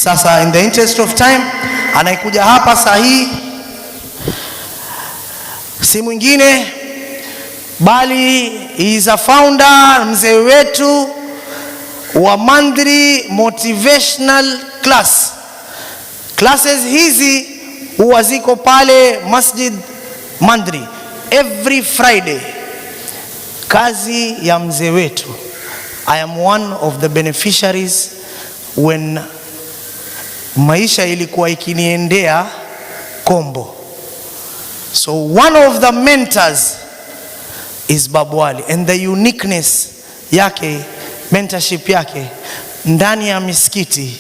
Sasa in the interest of time, anaikuja hapa sahihi si mwingine bali he is a founder, mzee wetu wa Mandri motivational class. Classes hizi huwa ziko pale Masjid Mandri every Friday. Kazi ya mzee wetu, I am one of the beneficiaries when maisha ilikuwa ikiniendea kombo. So one of the mentors is Babuali, and the uniqueness yake, mentorship yake ndani ya misikiti,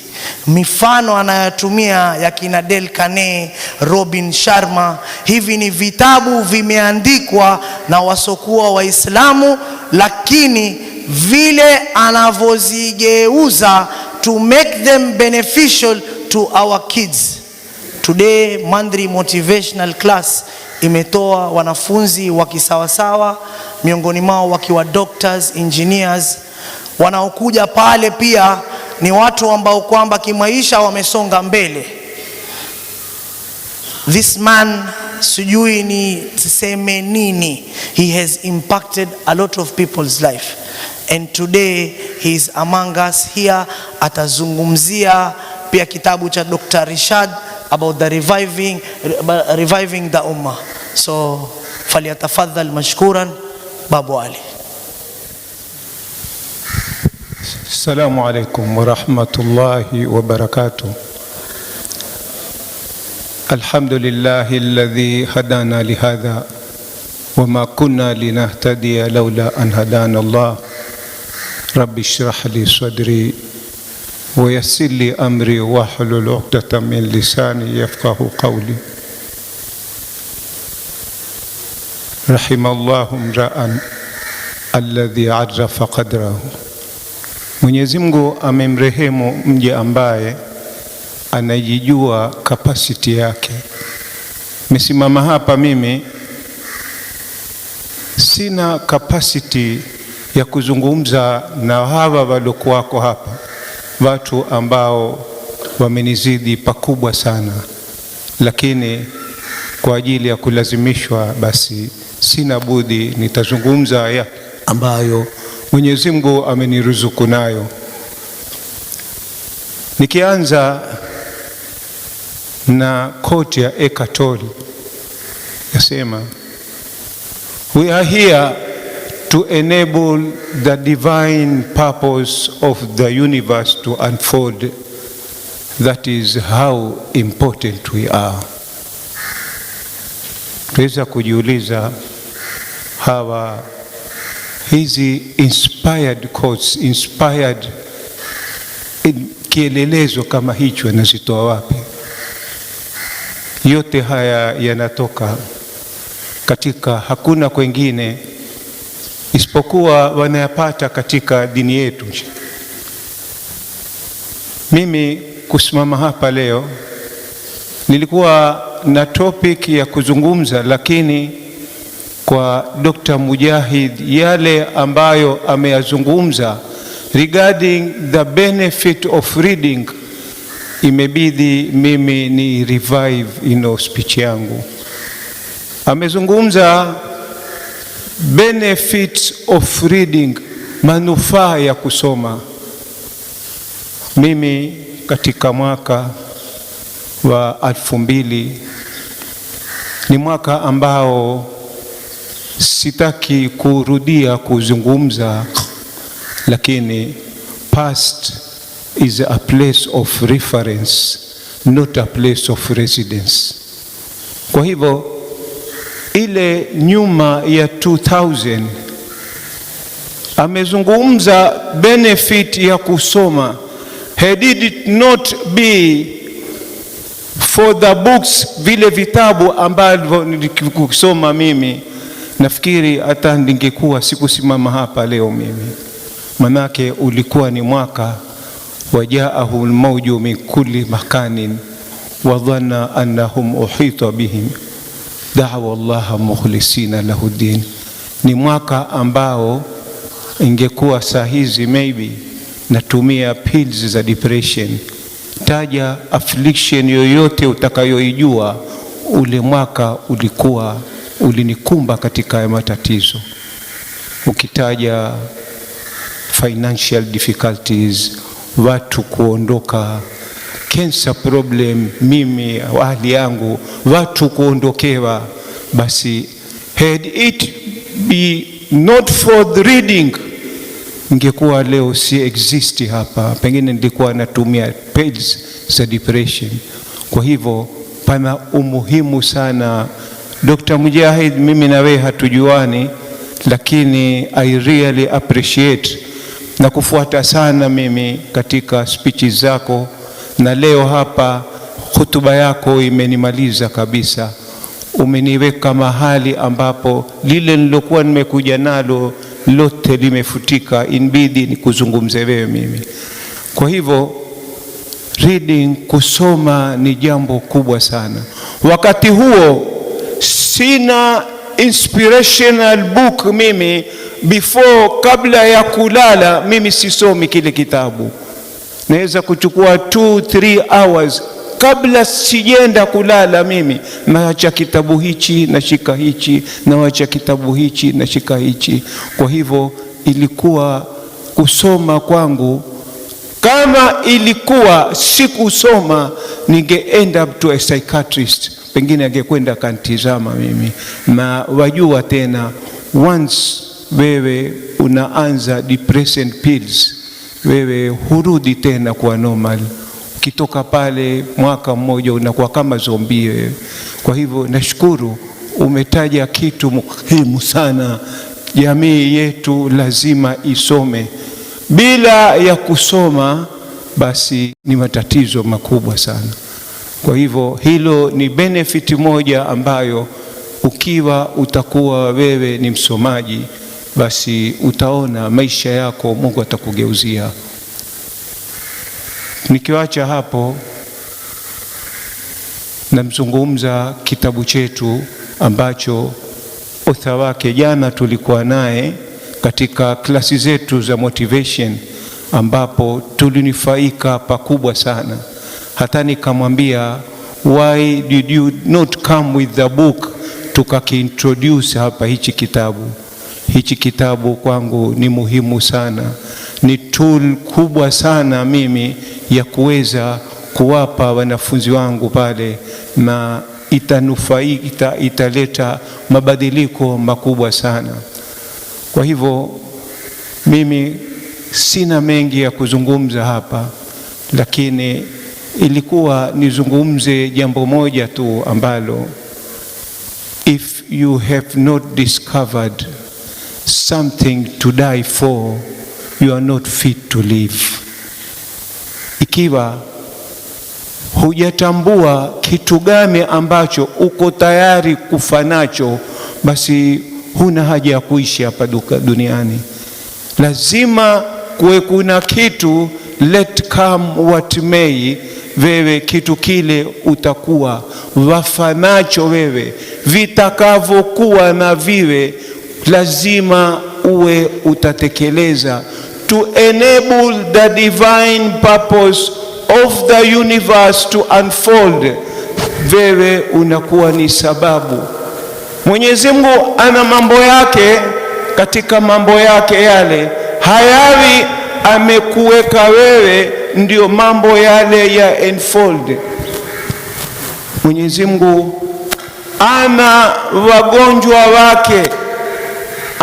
mifano anayotumia ya kina Del Kane, Robin Sharma, hivi ni vitabu vimeandikwa na wasokuwa Waislamu, lakini vile anavozigeuza to make them beneficial to our kids. Today Mandri motivational class imetoa wanafunzi wakisawasawa, miongoni mao wakiwa doctors, engineers. Wanaokuja pale pia ni watu ambao kwamba kimaisha wamesonga mbele. This man, sijui ni tuseme nini, he has impacted a lot of people's life, and today he is among us here. Atazungumzia pia kitabu cha Dr. Rishad about the reviving the Umma. So falyatafadhal mashkuran Babuali. Assalamu alaikum wa rahmatullahi wa barakatuh. Alhamdulillahi alladhi hadana lihadha wa ma kunna linahtadiya lawla an hadana Allah. Rabbi shrah li sadri wa yassir li amri wahlul 'uqdatan min lisani yafqahu qawli. Rahimallahu mra'an alladhi 'arrafa qadrahu. Mwenyezi Mungu amemrehemu mja ambaye anajijua capacity yake. Nimesimama hapa mimi sina capacity ya kuzungumza na hawa waliokuwako hapa, watu ambao wamenizidi pakubwa sana, lakini kwa ajili ya kulazimishwa basi sina budi nitazungumza ya ambayo Mwenyezi Mungu ameniruzuku nayo. Nikianza na quote ya Eckhart Tolle yasema, we are here to enable the divine purpose of the universe to unfold. That is how important we are. Tuweza kujiuliza hizi inspired quotes, inspired kielelezo kama hicho anazitoa wapi? Yote haya yanatoka katika, hakuna kwengine isipokuwa wanayapata katika dini yetu. Mimi kusimama hapa leo nilikuwa na topic ya kuzungumza, lakini kwa Dr. Mujahid yale ambayo ameyazungumza regarding the benefit of reading, imebidi mimi ni revive speech yangu. Amezungumza benefits of reading, manufaa ya kusoma. Mimi katika mwaka wa 2000 ni mwaka ambao sitaki kurudia kuzungumza, lakini past is a place of reference, not a place of residence. Kwa hivyo ile nyuma ya 2000 amezungumza benefit ya kusoma. Had it not be for the books, vile vitabu ambavyo nilikisoma mimi, nafikiri hata ningekuwa sikusimama hapa leo mimi. Manake ulikuwa ni mwaka wajaahu almawju min kulli makanin wa dhanna annahum uhita bihim da'wa Allah mukhlisina lahu din. Ni mwaka ambao ingekuwa saa hizi maybe natumia pills za depression ukitaja affliction yoyote utakayoijua, ule mwaka ulinikumba katika matatizo. Ukitaja financial difficulties, watu kuondoka, cancer problem, mimi hali yangu, watu kuondokewa, basi had it be not for the reading, ningekuwa leo si exist hapa, pengine nilikuwa natumia pills za depression. Kwa hivyo pana umuhimu sana. Dr. Mujahid, mimi na wewe hatujuani, lakini I really appreciate na kufuata sana mimi katika speeches zako, na leo hapa hutuba yako imenimaliza kabisa. Umeniweka mahali ambapo lile nilokuwa nimekuja nalo lote limefutika, inbidi ni kuzungumze wewe mimi. Kwa hivyo reading, kusoma ni jambo kubwa sana. Wakati huo sina inspirational book mimi, before, kabla ya kulala mimi sisomi kile kitabu. Naweza kuchukua 2-3 hours kabla sijenda kulala, mimi naacha kitabu hichi nashika hichi, naacha kitabu hichi nashika hichi. Kwa hivyo ilikuwa kusoma kwangu, kama ilikuwa sikusoma ninge end up to a psychiatrist, pengine angekwenda kantizama mimi. Na wajua tena, once wewe unaanza depressant pills, wewe hurudi tena kwa normal. Ukitoka pale mwaka mmoja unakuwa kama zombie wewe. Kwa hivyo nashukuru umetaja kitu muhimu sana. Jamii yetu lazima isome. Bila ya kusoma basi ni matatizo makubwa sana. Kwa hivyo hilo ni benefit moja ambayo ukiwa utakuwa wewe ni msomaji, basi utaona maisha yako Mungu atakugeuzia. Nikiwacha hapo, namzungumza kitabu chetu ambacho author wake jana tulikuwa naye katika klasi zetu za motivation, ambapo tulinifaika pakubwa sana. Hata nikamwambia, why did you not come with the book, tukakiintroduce hapa hichi kitabu. Hichi kitabu kwangu ni muhimu sana, ni tool kubwa sana mimi ya kuweza kuwapa wanafunzi wangu pale, na italeta mabadiliko makubwa sana. Kwa hivyo mimi sina mengi ya kuzungumza hapa, lakini ilikuwa nizungumze jambo moja tu ambalo, if you have not discovered something to die for, you are not fit to live. Ikiwa hujatambua kitu gani ambacho uko tayari kufa nacho, basi huna haja ya kuishi hapa duniani. Lazima kuwe kuna kitu, let come what may, wewe kitu kile utakuwa wafa nacho wewe, vitakavyokuwa na viwe, lazima uwe utatekeleza to enable the divine purpose of the universe to unfold. Wewe unakuwa ni sababu. Mwenyezi Mungu ana mambo yake, katika mambo yake yale hayawi amekuweka wewe ndio mambo yale ya unfold. Mwenyezi Mungu ana wagonjwa wake,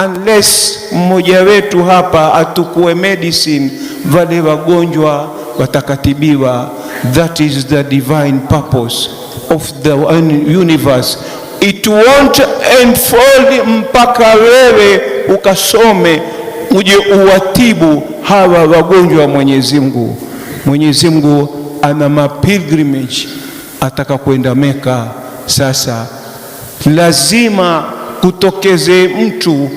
unless mmoja wetu hapa atukue medicine, wale wagonjwa watakatibiwa. That is the divine purpose of the universe. It won't unfold mpaka wewe ukasome uje uwatibu hawa wagonjwa wa Mwenyezi Mungu. Mwenyezi Mungu ana mapilgrimage, ataka kwenda Meka. Sasa lazima kutokeze mtu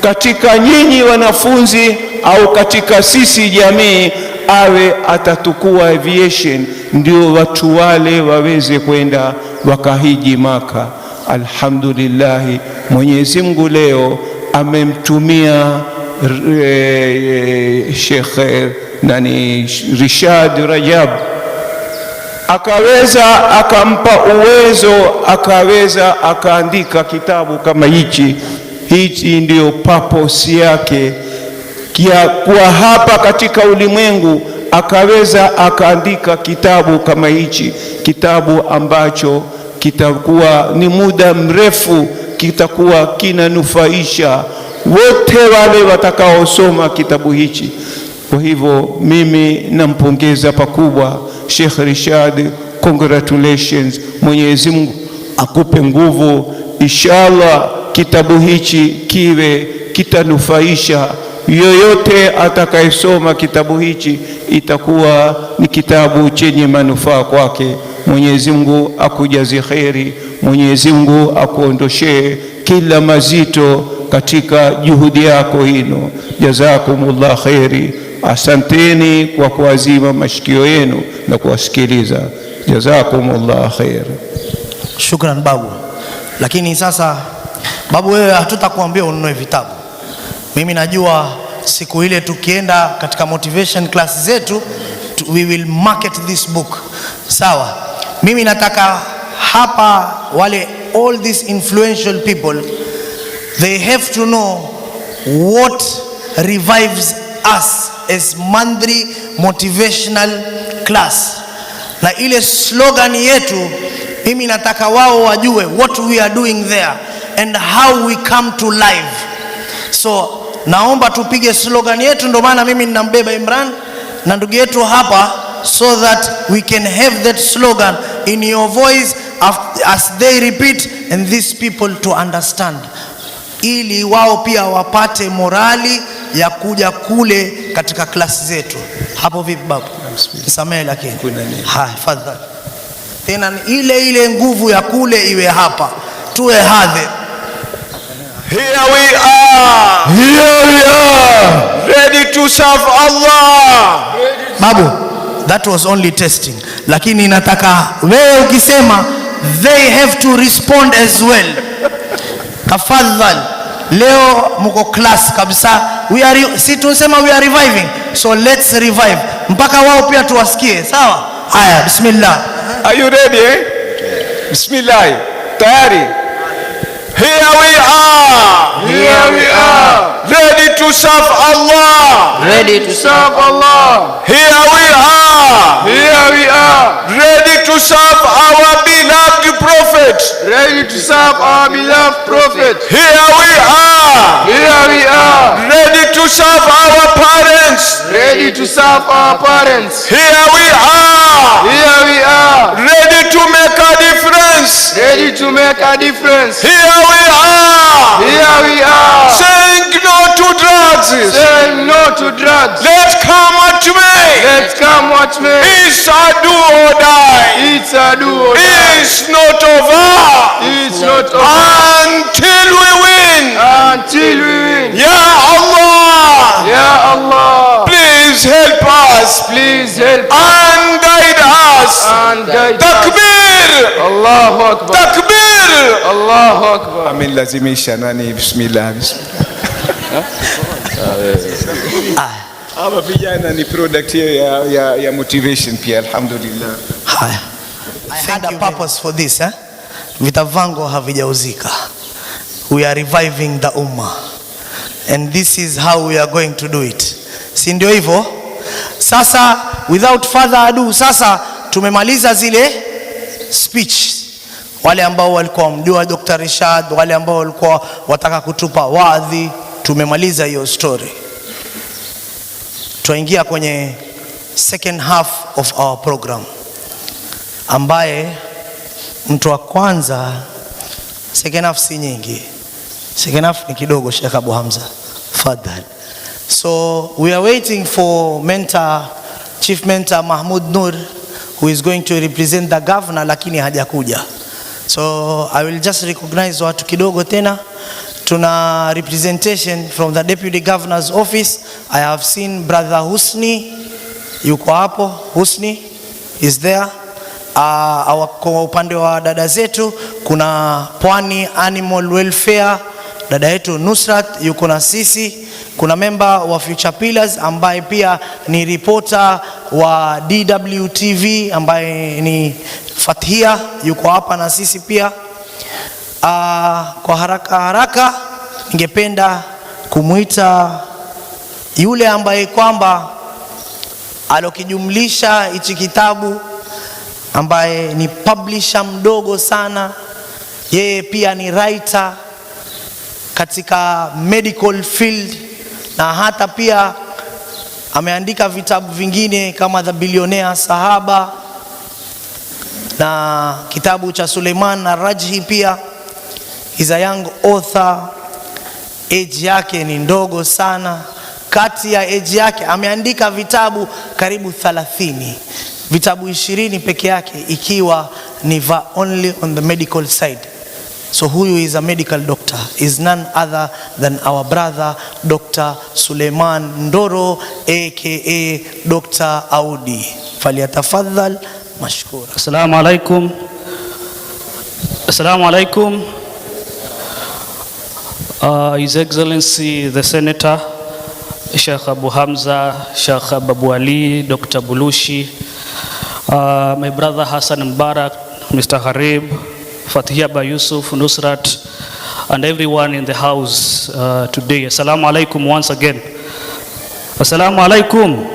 katika nyinyi wanafunzi au katika sisi jamii, awe atatukua aviation, ndio watu wale waweze kwenda wakahiji Maka. Alhamdulillah, Mwenyezi Mungu leo amemtumia Sheikh Rishad Rajab akaweza akampa uwezo, akaweza akaandika kitabu kama hichi. Hichi ndio purpose yake ya kuwa hapa katika ulimwengu, akaweza akaandika kitabu kama hichi, kitabu ambacho kitakuwa ni muda mrefu, kitakuwa kinanufaisha wote wale watakaosoma kitabu hichi. Kwa hivyo mimi nampongeza pakubwa Sheikh Rishad, congratulations. Mwenyezi Mungu akupe nguvu, inshallah kitabu hichi kiwe kitanufaisha yoyote atakayesoma kitabu hichi, itakuwa ni kitabu chenye manufaa kwake. Mwenyezi Mungu akujaze kheri, Mwenyezi Mungu akuondoshee kila mazito katika juhudi yako hino. Jazakumullah kheri. Asanteni kwa kuazima mashikio yenu na kuwasikiliza. Jazakumullah khair. Shukran babu. Lakini sasa babu, wewe hatutakuambia ununue vitabu. Mimi najua siku ile tukienda katika motivation class zetu, we will market this book. Sawa. Mimi nataka hapa wale all these influential people, they have to know what revives us as Mandri motivational class. Na ile slogan yetu, mimi nataka wao wajue what we are doing there and how we come to life. So naomba tupige slogan yetu, ndo maana mimi ninambeba Imran na ndugu yetu hapa, so that we can have that slogan in your voice as they repeat, and these people to understand, ili wao pia wapate morali ya kuja kule katika klasi zetu. Hapo vipi babu? Nisamehe lakini haya, fadhali tena ile nguvu ya kule iwe hapa, tuwe hadhi. Here we are ready to serve Allah. Babu, that was only testing, lakini nataka wewe ukisema they have to respond as well. Tafadhali, leo mko class kabisa. Si tunasema we are reviving, so let's revive mpaka wao pia tuwasikie. Sawa? Haya, bismillah. Are you ready? Bismillah. Tayari? Here we are ready to serve Allah. Ready to serve Allah. Here we are ready to serve our beloved Prophet. Ready to serve our beloved Prophet. Here we are ready to serve our parents. Ready to serve our parents. Here we are ready to make a difference. Ready to make a difference. Here we are saying no to drugs. Saying no to drugs. Let's come what may. Let's come what may. It's a do or die. It's a do or die. It's not over. It's not over until we win. Until we win. Ya Allah. Ya Allah. Please help us. Please help us. And guide us. And guide Takbir. us. Allahu Akbar. Takbir. Allahu Akbar. Amin lazimisha nani bismillah. Hapa vijana ni product ya motivation pia, alhamdulillah. Haya. I had a purpose for this, Vitavango havijauzika. We are reviving the Umma. And this is how we are going to do it. Si ndio hivyo? Sasa without further ado, sasa tumemaliza zile speech. Wale ambao walikuwa mjua Dr. Rishad, wale ambao walikuwa wataka kutupa wadhi, tumemaliza hiyo story. Tuingia kwenye second half of our program, ambaye mtu wa kwanza, second half si nyingi, second half ni kidogo. Sheikh Abu Hamza, fadhali. So we are waiting for Chief Mentor Mahmoud Nur, who is going to represent the governor, lakini hajakuja. So I will just recognize watu kidogo tena. Tuna representation from the Deputy Governor's office. I have seen Brother Husni, yuko hapo. Husni is there. Kwa upande wa dada zetu kuna Pwani Animal Welfare, dada yetu Nusrat yuko na sisi. Kuna member wa Future Pillars ambaye pia ni reporter wa DWTV ambaye ni Fathia yuko hapa na sisi pia. Kwa haraka ningependa kumuita yule ambaye kwamba alokijumlisha hichi kitabu, ambaye ni publisher mdogo sana. Yeye pia ni writer katika medical field, na hata pia ameandika vitabu vingine kama The Billionaire Sahaba na kitabu cha Suleiman na Rajhi pia. Is a young author. Age yake ni ndogo sana. Kati ya age yake ameandika vitabu karibu 30. Vitabu 20 peke yake ikiwa ni only on the medical side. So huyu is a medical doctor, is none other than our brother Dr. Suleiman Ndoro aka Dr. Audi. Faliyatafadhal mashkura. Assalamu alaikum. Assalamu alaikum. His Excellency the Senator Sheikh Abu Hamza, Sheikh Babuali, Dr. Bulushi, my brother Hassan Mbarak, Mr. Harib, Fathia Ba Yusuf, Nusrat, and everyone in the house today. Assalamu alaikum once again. Assalamu alaikum.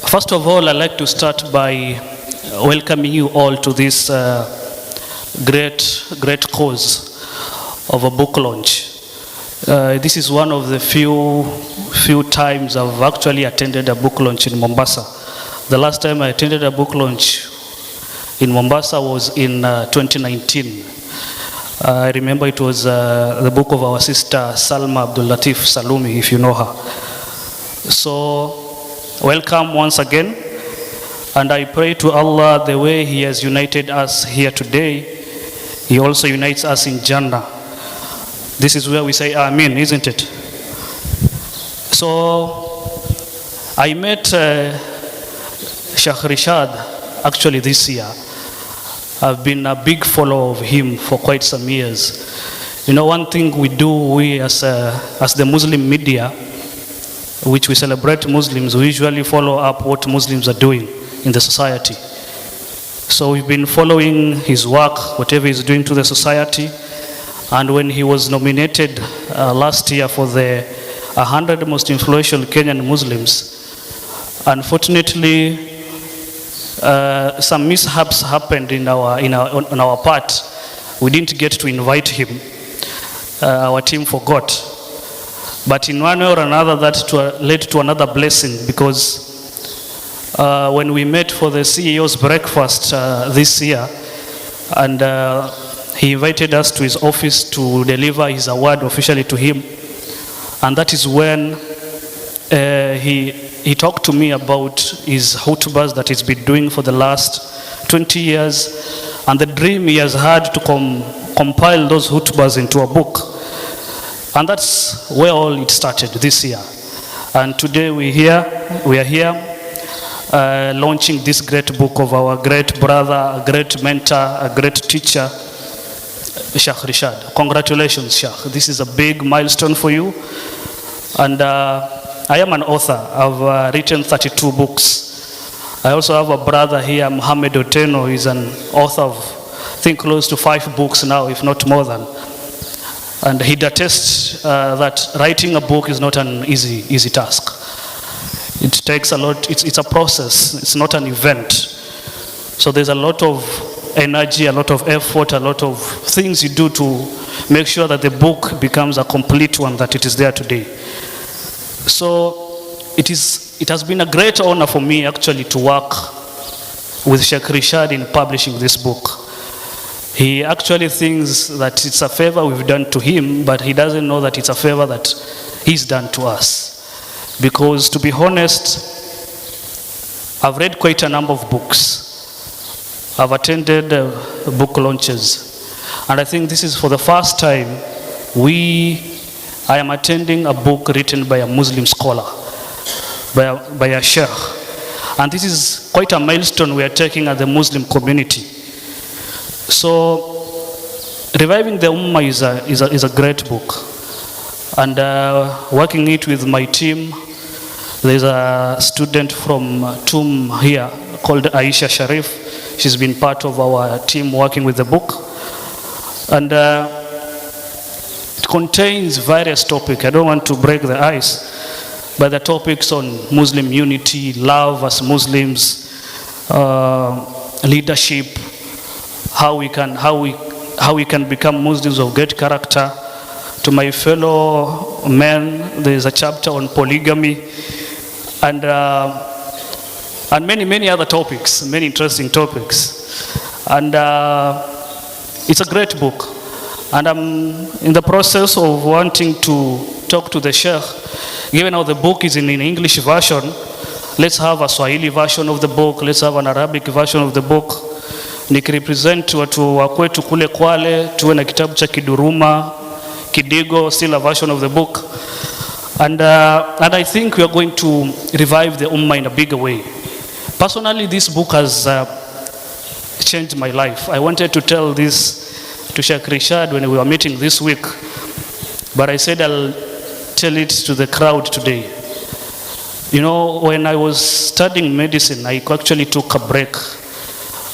First of all, I'd like to start by welcoming you all to this great cause of a book launch. This is one of the few times I've actually attended a book launch in Mombasa. The last time I attended a book launch in Mombasa was in 2019. I remember it was the book of our sister Salma Abdul Latif Salumi, if you know her. So, welcome once again. And I pray to Allah, the way He has united us here today, He also unites us in Jannah. This is where we say Amen, isn't it? So, I met Sheikh Rishad actually this year. I've been a big follower of him for quite some years. You know, one thing we do, we as the Muslim media, which we celebrate Muslims, we usually follow up what Muslims are doing in the society. So we've been following his work, whatever he's doing to the society. And when he was nominated last year for the 100 most influential Kenyan Muslims, unfortunately, some mishaps happened on our part. We didn't get to invite him. Our team forgot. But in one way or another, that led to another blessing, because when we met for the CEO's breakfast this year, and he invited us to his office to deliver his award officially to him, and that is when he talked to me about his khutbahs that he's been doing for the last 20 years, and the dream he has had to compile those khutbahs into a book. And that's where all it started this year. And today we are here launching this great book of our great brother, a great mentor, a great teacher, Sheikh Rishad. Congratulations, Sheikh. This is a big milestone for you. And I am an author. I've written 32 books. I also have a brother here, Muhammad Oteno. He's an author of, I think, close to 5 books now, if not more than. And he'd attest that writing a book is not an easy task. It takes a lot, it's a process, it's not an event. So there's a lot of energy, a lot of effort, a lot of things you do to make sure that the book becomes a complete one, that it is there today. So it has been a great honor for me actually to work with Sheikh Rishad in publishing this book. He actually thinks that it's a favor we've done to him, but he doesn't know that it's a favor that he's done to us. Because to be honest, I've read quite a number of books. I've attended book launches. And I think this is for the first time I am attending a book written by a Muslim scholar, by a Sheikh. And this is quite a milestone we are taking as the Muslim community. So Reviving the Umma is a great book. And working it with my team, there's a student from TUM here called Aisha Sharif. She's been part of our team working with the book. And it contains various topics. I don't want to break the ice, but the topics on Muslim unity, love as Muslims, leadership, how we can become Muslims of great character. To my fellow men, there is a chapter on polygamy, and many other topics, many interesting topics. And it's a great book. And I'm in the process of wanting to talk to the Sheikh. Given how the book is in an English version, let's have a Swahili version of the book, let's have an Arabic version of the book. Nikirepresent watu wa kwetu kule Kwale, tuwe na kitabu cha Kiduruma, Kidigo, still a version of the book. And I think we are going to revive the Ummah in a bigger way. Personally, this book has changed my life. I wanted to tell this to Sheikh Rishad when we were meeting this week, but I said I'll tell it to the crowd today. You know, when I was studying medicine, I actually took a break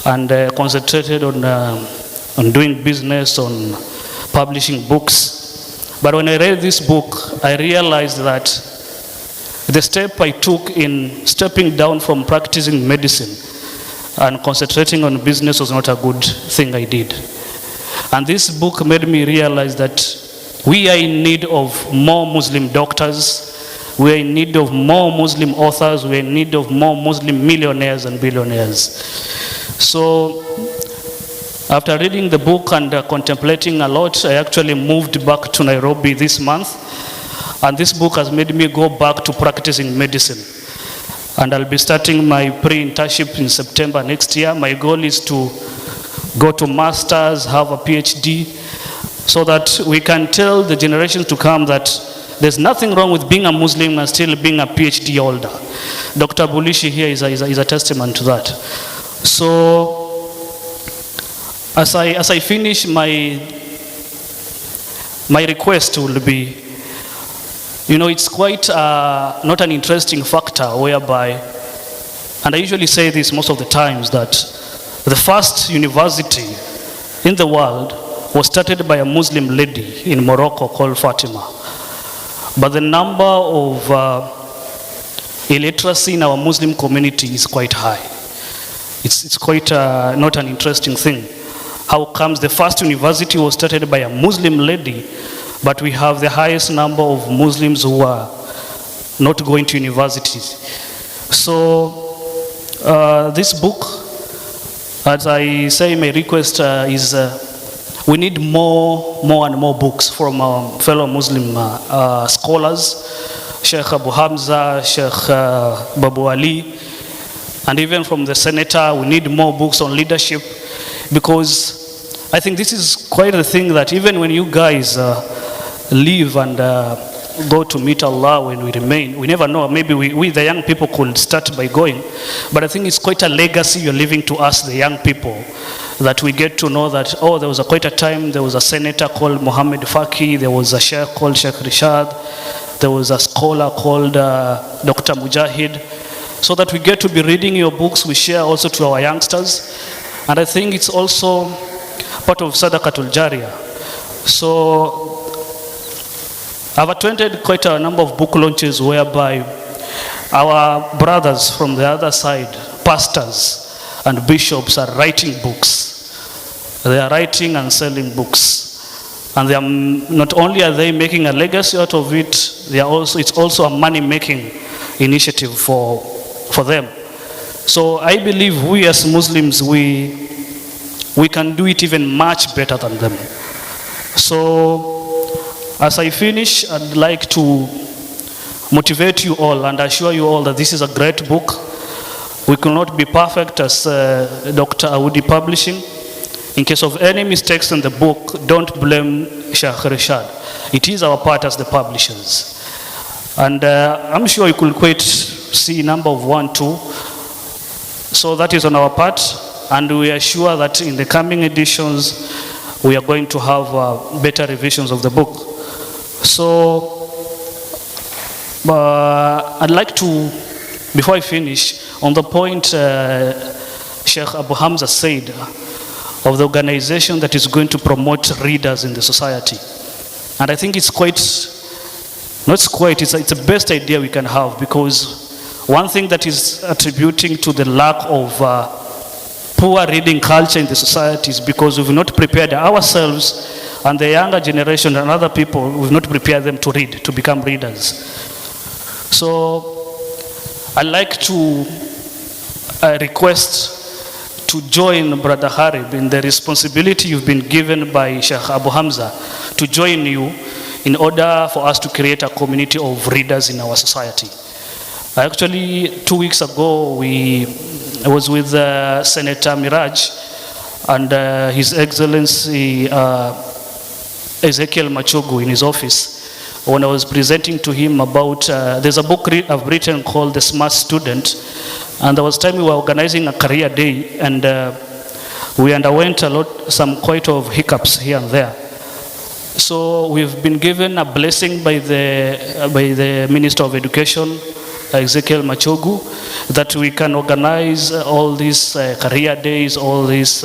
and concentrated on doing business, on publishing books. But when I read this book, I realized that the step I took in stepping down from practicing medicine and concentrating on business was not a good thing I did. And this book made me realize that we are in need of more Muslim doctors, we are in need of more Muslim authors, we are in need of more Muslim millionaires and billionaires. So after reading the book and contemplating a lot, I actually moved back to Nairobi this month. And this book has made me go back to practicing medicine. And I'll be starting my pre-internship in September next year. My goal is to go to masters, have a PhD, so that we can tell the generations to come that there's nothing wrong with being a Muslim and still being a PhD holder. Dr. Bulishi here is a testament to that. So, as I finish, my request will be, you know, it's quite not an interesting factor whereby, and I usually say this most of the times, that the first university in the world was started by a Muslim lady in Morocco called Fatima. But the number of illiteracy in our Muslim community is quite high. It's quite not an interesting thing. How comes the first university was started by a Muslim lady, but we have the highest number of Muslims who are not going to universities? So this book, as I say, my request is we need more and more books from our fellow Muslim scholars, Sheikh Abu Hamza, Sheikh Babuali, and even from the senator. We need more books on leadership, because I think this is quite a thing that even when you guys leave and go to meet Allah, when we remain, we never know, maybe we the young people could start by going, but I think it's quite a legacy you're leaving to us, the young people, that we get to know that, oh, there was quite a time, there was a senator called Muhammad Faki, there was a sheikh called Sheikh Rishad, there was a scholar called Dr. Mujahid, so that we get to be reading your books, we share also to our youngsters. And I think it's also part of Sadaqatul Jariyah. So I've attended quite a number of book launches whereby our brothers from the other side, pastors and bishops, are writing books. They are writing and selling books. And they are, not only are they making a legacy out of it, it's also a money-making initiative for them. So I believe we as Muslims, we can do it even much better than them. So as I finish, I'd like to motivate you all and assure you all that this is a great book. We could not be perfect as Dr. Awudi Publishing. In case of any mistakes in the book, don't blame Sheikh Rishad. It is our part as the publishers. And I'm sure you could quite see number of 1, 2. So that is on our part, and we are sure that in the coming editions we are going to have better revisions of the book. So I'd like to, before I finish, on the point Sheikh Abu Hamza said of the organization that is going to promote readers in the society. And I think it's it's the best idea we can have, because one thing that is attributing to the lack of poor reading culture in the society is because we've not prepared ourselves and the younger generation and other people, we've not prepared them to read, to become readers. So I'd like to request to join Brother Harib in the responsibility you've been given by Sheikh Abu Hamza to join you in order for us to create a community of readers in our society. Actually, 2 weeks ago, I was with Senator Miraj and His Excellency Ezekiel Machogu in his office when I was presenting to him about, there's a book I've written called The Smart Student, and there was time we were organizing a career day, and we underwent quite of hiccups here and there. So we've been given a blessing by the Minister of Education, Ezekiel Machogu, that we can organize all these career days, all these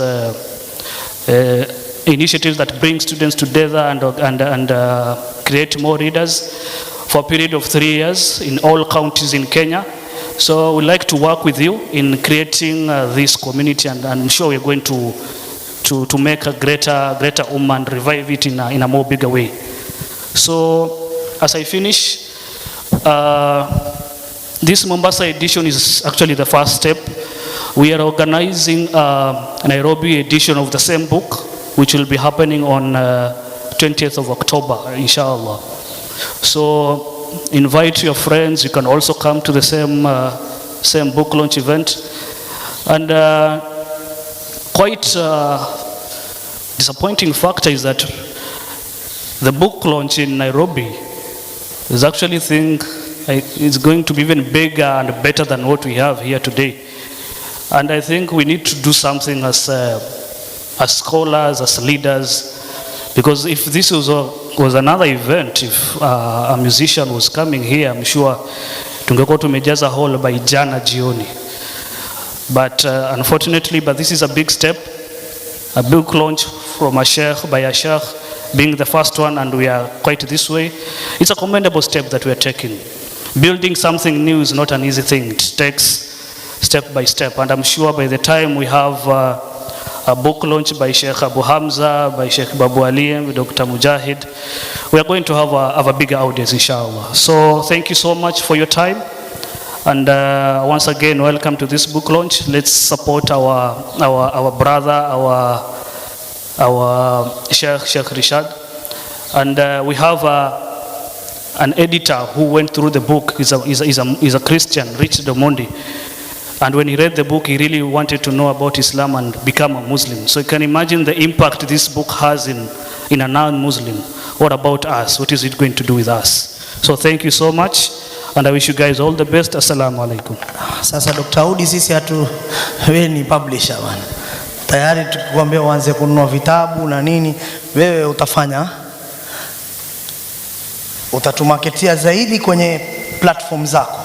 initiatives that bring students together and create more readers for a period of 3 years in all counties in Kenya. So we'd like to work with you in creating this community, and I'm sure we're going to make a greater Umma and revive it in a more bigger way. So as I finish, this Mombasa edition is actually the first step. We are organizing a Nairobi edition of the same book, which will be happening on 20th of October, inshallah. So invite your friends. You can also come to the same book launch event. And quite disappointing factor is that the book launch in Nairobi is actually it's going to be even bigger and better than what we have here today. And I think we need to do something as scholars, as leaders, because if this was another event, if a musician was coming here, I'm sure tungekuwa tumejaza hall by jana jioni. But unfortunately, this is a big step, a big launch from a sheikh, by a sheikh, being the first one, and we are quite this way. It's a commendable step that we are taking. Building something new is not an easy thing. It takes step by step, and I'm sure by the time we have a book launch by Sheikh Abu Hamza, by Sheikh Babuali, by Dr. Mujahid, we are going to have a bigger audience, inshallah. So thank you so much for your time. And once again, welcome to this book launch. Let's support our brother, our Sheikh Rishad. And we have an editor who went through the book. He's a Christian, Richard Omondi. And when he read the book, he really wanted to know about Islam and become a Muslim. So you can imagine the impact this book has in a non-Muslim. What about us? What is it going to do with us? So thank you so much. And I wish you guys all the best. Assalamu alaikum. Sasa Dr. Audi, sisi wewe ni publisher bwana. Tayari tukikwambia uanze kununua vitabu na nini, wewe utatumaketia zaidi kwenye platform zako.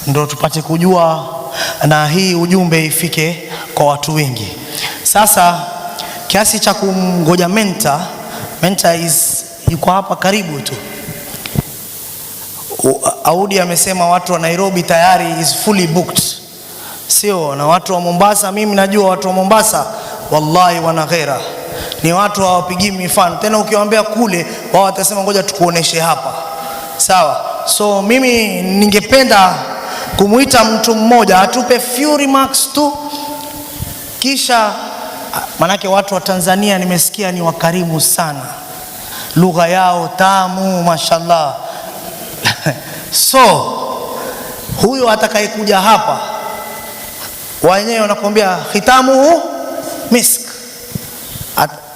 Ndio tupate kujua na hii ujumbe ifike kwa watu wengi. Sasa kiasi cha kumgoja mentor yuko hapa karibu tu. Audi amesema watu wa Nairobi tayari is fully booked. Sio, na watu wa Mombasa, mimi najua watu wa Mombasa wallahi wana ghera. Ni watu hawapigi mifano. Tena ukiwaambia kule, wao watasema ngoja tukuoneshe hapa. Sawa. So mimi ningependa kumuita mtu mmoja atupe few remarks tu, kisha manake watu wa Tanzania nimesikia ni wakarimu sana, lugha yao tamu mashallah. So huyo atakayekuja hapa wenyewe wanakuambia khitamu misk,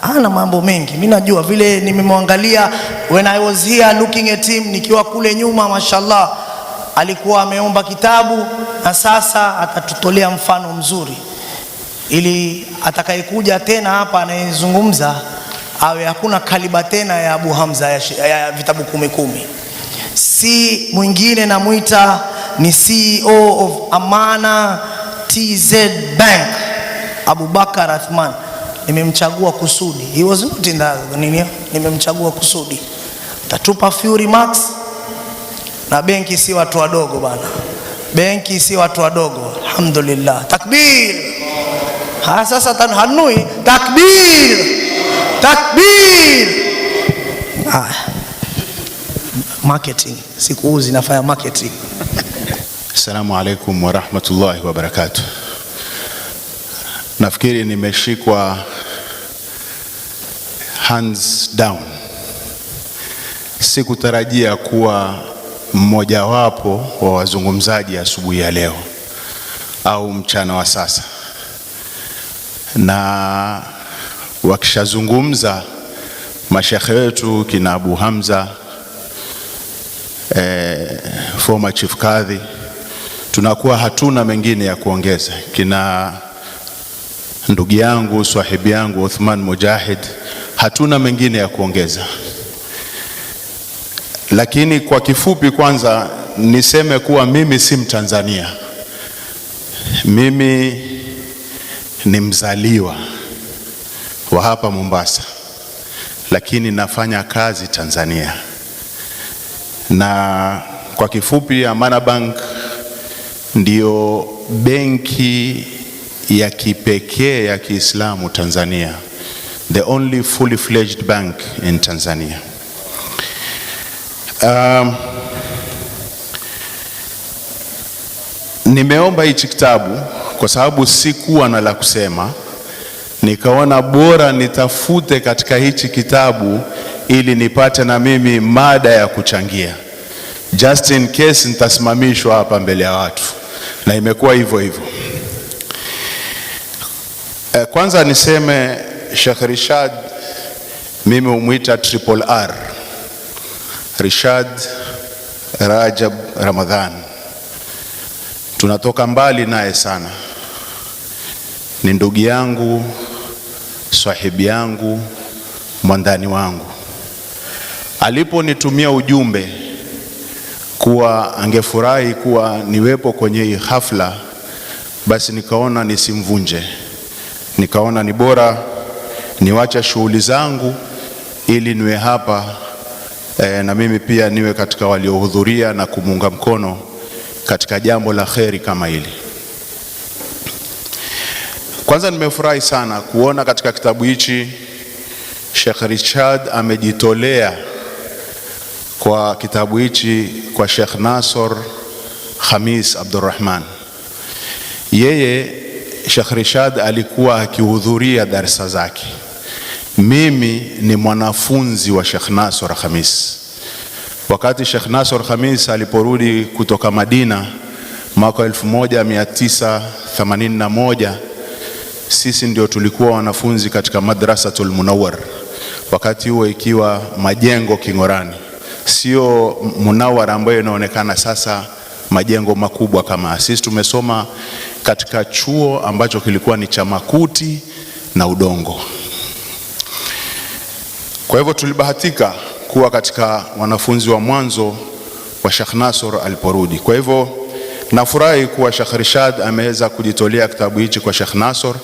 hana mambo mengi. Mimi najua vile nimemwangalia when I was here looking at him, nikiwa kule nyuma mashallah, alikuwa ameomba kitabu, na sasa atatutolea mfano mzuri ili atakayekuja tena hapa anayezungumza awe hakuna kaliba tena ya Abu Hamza ya vitabu 10. Si mwingine namuita ni CEO of Amana TZ Bank, Abubakar Athman. Nimemchagua kusudi. He was not in the nini? Nimemchagua kusudi. Tatupa few remarks. Na benki si watu wadogo bana. Benki si watu wadogo. Alhamdulillah. Takbir. Sasa hanui takbir. Takbir. Marketing. Sikuuzi, nafanya marketing. Assalamu alaikum wa rahmatullahi wa barakatuh. Nafikiri nimeshikwa hands down. Sikutarajia kuwa mmoja wapo wa wazungumzaji asubuhi ya leo au mchana wa sasa. Na wakishazungumza mashekhe wetu kina Abu Hamza, former chief kadhi, tunakuwa hatuna mengine ya kuongeza. Kina ndugu yangu, sahibi yangu Uthman Mujahid, hatuna mengine ya kuongeza. Lakini kwa kifupi kwanza niseme kuwa mimi si Mtanzania. Mimi ni mzaliwa wa hapa Mombasa, lakini nafanya kazi Tanzania. Na kwa kifupi, Amana Bank ndio benki ya kipekee ya Kiislamu Tanzania, the only fully fledged bank in Tanzania. Nimeomba hichi kitabu kwa sababu sikuwa na la kusema, nikaona bora nitafute katika hichi kitabu ili nipate na mimi mada ya kuchangia, just in case nitasimamishwa hapa mbele ya watu, na imekuwa hivyo hivyo. Kwanza niseme Sheikh Rishad, mimi umuita Triple R, Rishad Rajab Ramadhan. Tunatoka mbali naye sana, ni ndugu yangu, sahibi yangu, mwandani wangu. Aliponitumia ujumbe kuwa angefurahi kuwa niwepo kwenye hii hafla, basi nikaona nisimvunje. Nikaona ni bora niwacha shughuli zangu ili niwe hapa na mimi pia niwe katika waliohudhuria na kumunga mkono katika jambo la kheri kama hili. Kwanza nimefurahi sana kuona katika kitabu hichi Sheikh Rishad amejitolea kwa kitabu hichi kwa Sheikh Nasor Khamis Abdurrahman. Yeye Sheikh Rishad alikuwa akihudhuria darasa zake. Mimi ni mwanafunzi wa Sheikh Nasor Khamis. Wakati Sheikh Nasor Khamis aliporudi kutoka Madina mwaka 1981, sisi ndio tulikuwa wanafunzi katika Madrasatul Munawwar, wakati huo ikiwa Majengo Kingorani, sio Munawwar ambayo inaonekana sasa majengo makubwa kama. Sisi tumesoma katika chuo ambacho kilikuwa ni cha makuti na udongo. Kwa hivyo tulibahatika kuwa katika wanafunzi wa mwanzo wa Sheikh Nasor aliporudi. Kwa hivyo nafurahi kuwa Sheikh Rishad ameweza kujitolea kitabu hichi kwa Sheikh Nasor,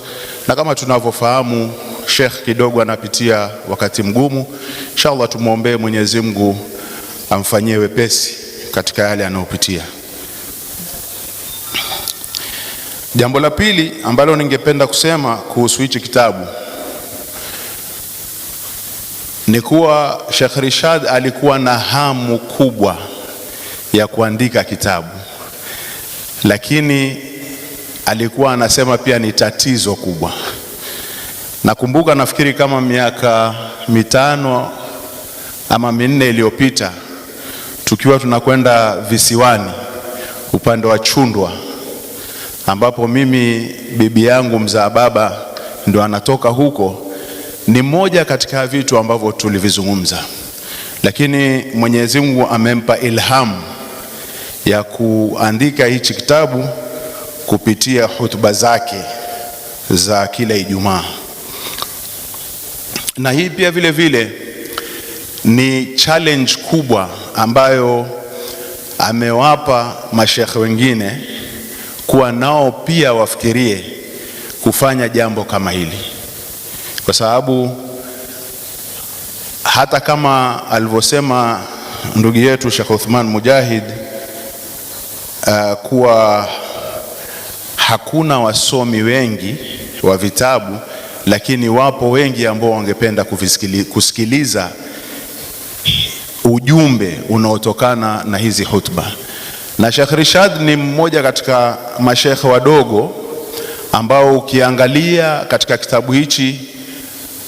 na kama tunavyofahamu Sheikh kidogo anapitia wakati mgumu. Inshallah tumuombe Mwenyezi Mungu amfanyie wepesi katika yale anayopitia. Jambo la pili ambalo ningependa kusema kuhusu hichi kitabu ni kuwa Sheikh Rishad alikuwa na hamu kubwa ya kuandika kitabu, lakini alikuwa anasema pia ni tatizo kubwa. Nakumbuka nafikiri kama miaka 5 ama 4 iliyopita, tukiwa tunakwenda visiwani upande wa Chundwa, ambapo mimi bibi yangu mzaa baba ndo anatoka huko, ni moja katika vitu ambavyo tulivizungumza. Lakini Mwenyezi Mungu amempa ilhamu ya kuandika hichi kitabu kupitia hutuba zake za kila Ijumaa. Na hii pia vile vile ni challenge kubwa ambayo amewapa mashekhe wengine, kuwa nao pia wafikirie kufanya jambo kama hili, kwa sababu hata kama alivyosema ndugu yetu Sheikh Uthman Mujahid kuwa hakuna wasomi wengi wa vitabu, lakini wapo wengi ambao wangependa kusikiliza ujumbe unaotokana na hizi hutuba. Na Sheikh Rishad ni mmoja katika mashekhe wadogo ambao ukiangalia katika kitabu hichi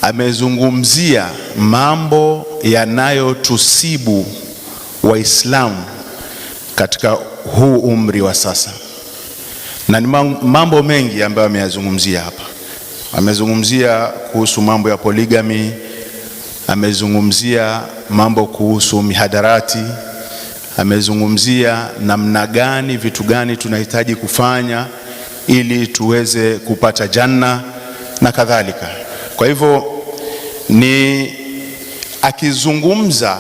amezungumzia mambo yanayotusibu Waislamu katika huu umri wa sasa, na ni mambo mengi ambayo ameyazungumzia hapa. Amezungumzia kuhusu mambo ya polygamy, amezungumzia mambo kuhusu mihadarati, amezungumzia namna gani, vitu gani tunahitaji kufanya ili tuweze kupata janna na kadhalika. Kwa hivyo ni akizungumza,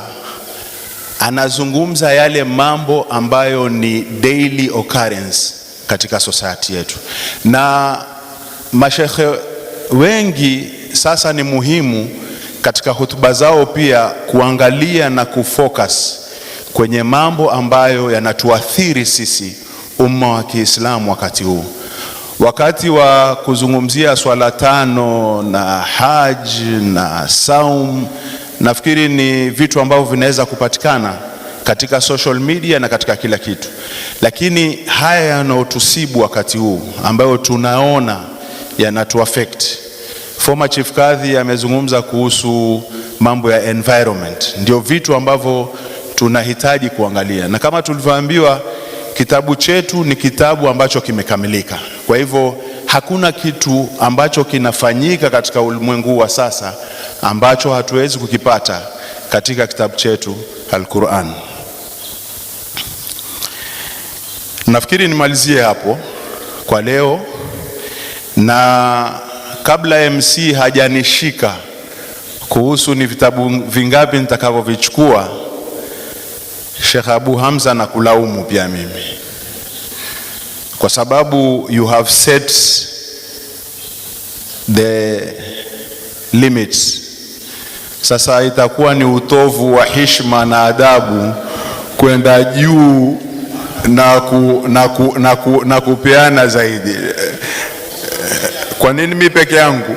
anazungumza yale mambo ambayo ni daily occurrence katika society yetu, na mashekhe wengi sasa ni muhimu katika hutuba zao pia kuangalia na kufocus kwenye mambo ambayo yanatuathiri sisi umma wa Kiislamu wakati huu. Wakati wa kuzungumzia swala tano na haji na saum, nafikiri ni vitu ambavyo vinaweza kupatikana katika social media na katika kila kitu, lakini haya yanayotusibu wakati huu ambayo tunaona yanatuaffect. Former Chief Kadhi amezungumza kuhusu mambo ya environment, ndio vitu ambavyo tunahitaji kuangalia, na kama tulivyoambiwa kitabu chetu ni kitabu ambacho kimekamilika. Kwa hivyo hakuna kitu ambacho kinafanyika katika ulimwengu wa sasa ambacho hatuwezi kukipata katika kitabu chetu Al-Quran. Nafikiri nimalizie hapo kwa leo, na kabla MC hajanishika kuhusu ni vitabu vingapi nitakavyovichukua, Sheikh Abu Hamza na kulaumu pia mimi, kwa sababu you have set the limits. Sasa itakuwa ni utovu wa heshima na adabu kwenda juu na kupeana zaidi. Kwa nini mimi peke yangu?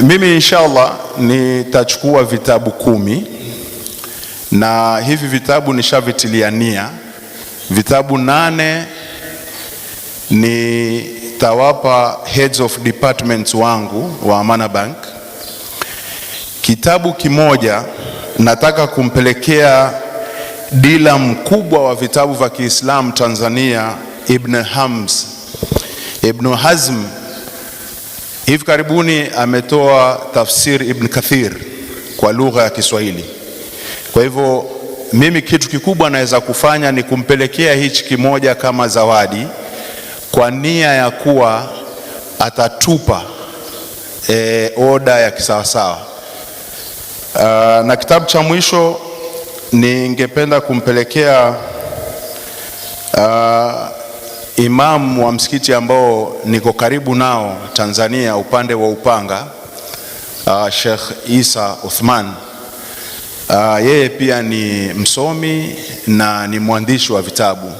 Mimi inshallah nitachukua vitabu 10, na hivi vitabu nishavitiliania. Vitabu 8 nitawapa heads of departments wangu wa Amana Bank. Kitabu kimoja nataka kumpelekea dila mkubwa wa vitabu vya Kiislamu Tanzania, Ibn Hazm. Hivi karibuni ametoa tafsir Ibn Kathir kwa lugha ya Kiswahili. Kwa hivyo mimi kitu kikubwa naweza kufanya ni kumpelekea hichi kimoja kama zawadi, kwa nia ya kuwa atatupa oda ya kisawasawa. Na kitabu cha mwisho ningependa kumpelekea imamu wa msikiti ambao niko karibu nao Tanzania upande wa Upanga, Sheikh Isa Uthman. Yeye pia ni msomi na ni mwandishi wa vitabu,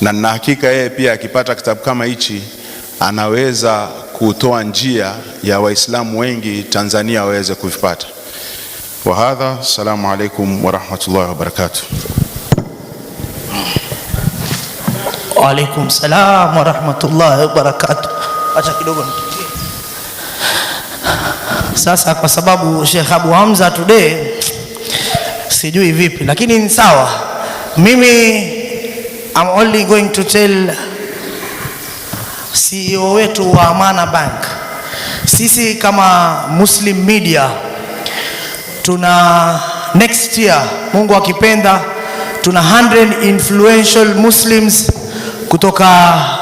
na nina hakika yeye pia akipata kitabu kama hichi anaweza kutoa njia ya Waislamu wengi Tanzania waweze kuvipata. Wa hadha, assalamu alaikum wa rahmatullahi wa barakatuh. Wa alaikum salam wa rahmatullahi wa barakatuh. Acha kidogo nikimbie. Sasa kwa sababu Sheikh Abu Hamza today sijui vipi, lakini ni sawa. Mimi I'm only going to tell CEO wetu wa Amana Bank, sisi kama Muslim Media tuna next year, Mungu akipenda, tuna 100 influential Muslims kutoka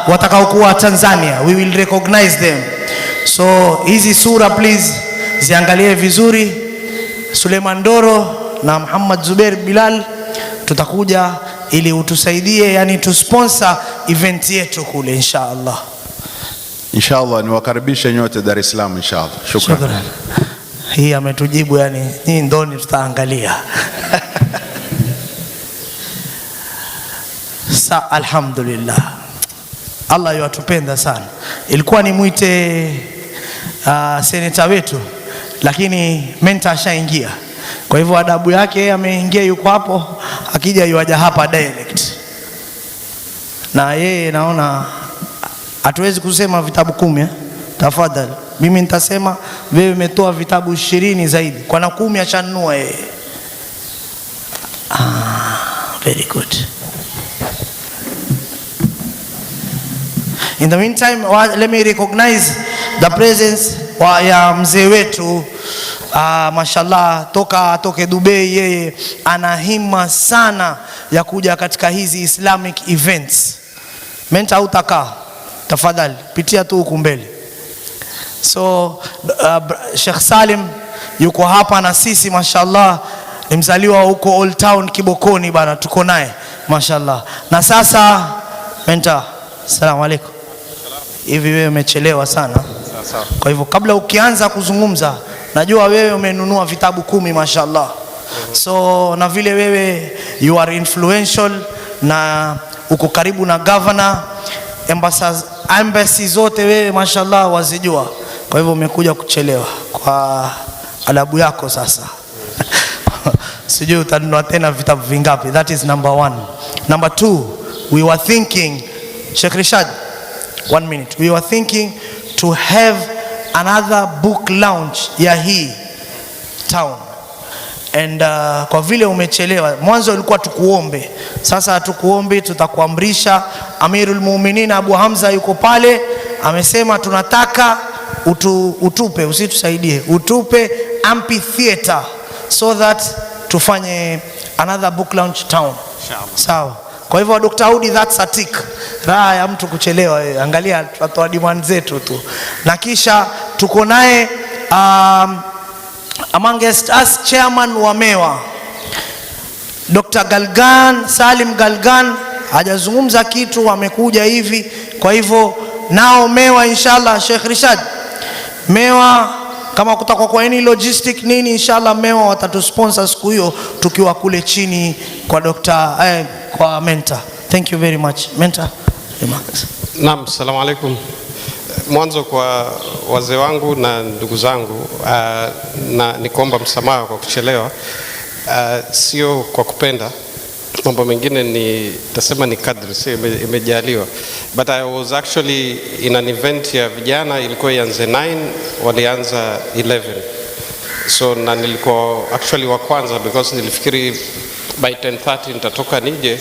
watakaokuwa Tanzania. We will recognize them. So hizi sura please ziangalie vizuri. Suleiman Doro na Muhammad Zubair Bilal tutakuja ili utusaidie, yani tu sponsor event yetu kule inshallah. Inshallah niwakaribishe nyote Dar es Salaam inshallah. Shukran. Hii ametujibu, yani hii ndoni tutaangalia. Alhamdulillah. Allah yuatupenda sana. Ilikuwa nimuite seneta wetu, lakini mentor ashaingia. Kwa hivyo adabu yake ameingia, yuko hapo, akija yuaja hapa direct. Na yeye naona hatuwezi kusema vitabu 10 tafadhali. Mimi nitasema wewe umetoa vitabu 20 zaidi. Kwa na 10 achanunua yeye. Very good. In the meantime, let me recognize the presence ya mzee wetu. Mashallah, atoke Dubai, yeye ana hima sana ya kuja katika hizi Islamic events. Menta utaka tafadhali pitia tu huku mbele. So Sheikh Salim yuko hapa na sisi, mashallah, ni mzaliwa huko Old Town Kibokoni bana, tuko naye mashallah. Na sasa Menta, asalamu alaykum. Hivi wewe umechelewa sana. Kwa hivyo kabla ukianza kuzungumza, najua wewe umenunua vitabu 10 mashallah. So na vile wewe you are influential na uko karibu na governor, embassy zote wewe mashallah wazijua. Kwa hivyo umekuja kuchelewa kwa adabu yako sasa. Sijui utanunua tena vitabu vingapi. That is number 1. Number 2, we were thinking, Sheikh Rishad, 1 minute. We were thinking to have another book launch ya hii town. And kwa vile umechelewa, mwanzo ilikuwa tukuombe. Sasa hatukuombe, tutakuamrisha. Amirul Mu'minin Abu Hamza yuko pale, amesema tunataka utupe, usitusaidie, utupe amphitheater so that tufanye another book launch town. Sawa. Kwa hivyo Dr. Audi, that's a tick. Raha ya mtu kuchelewa, angalia tutatoa demand zetu tu. Na kisha tuko naye amongst us chairman wa Mewa Dr. Galgan, Salim Galgan, hajazungumza kitu, amekuja hivi. Kwa hivyo nao Mewa inshallah, Sheikh Rishad, Mewa kama kutakuwa kwa any logistic nini, inshallah Mewa watatusponsor siku hiyo tukiwa kule chini kwa kwa mentor. Thank you very much. Mentor. Naam, assalamu alaikum. Mwanzo kwa wazee wangu na ndugu zangu, na nikuomba msamaha kwa kuchelewa. Sio kwa kupenda, mambo mengine ni tasema ni kadri, sio imejaliwa. But I was actually in an event ya vijana, ilikuwa ianze 9, walianza 11. So na nilikuwa actually wa kwanza because nilifikiri by 10:30 nitatoka nije,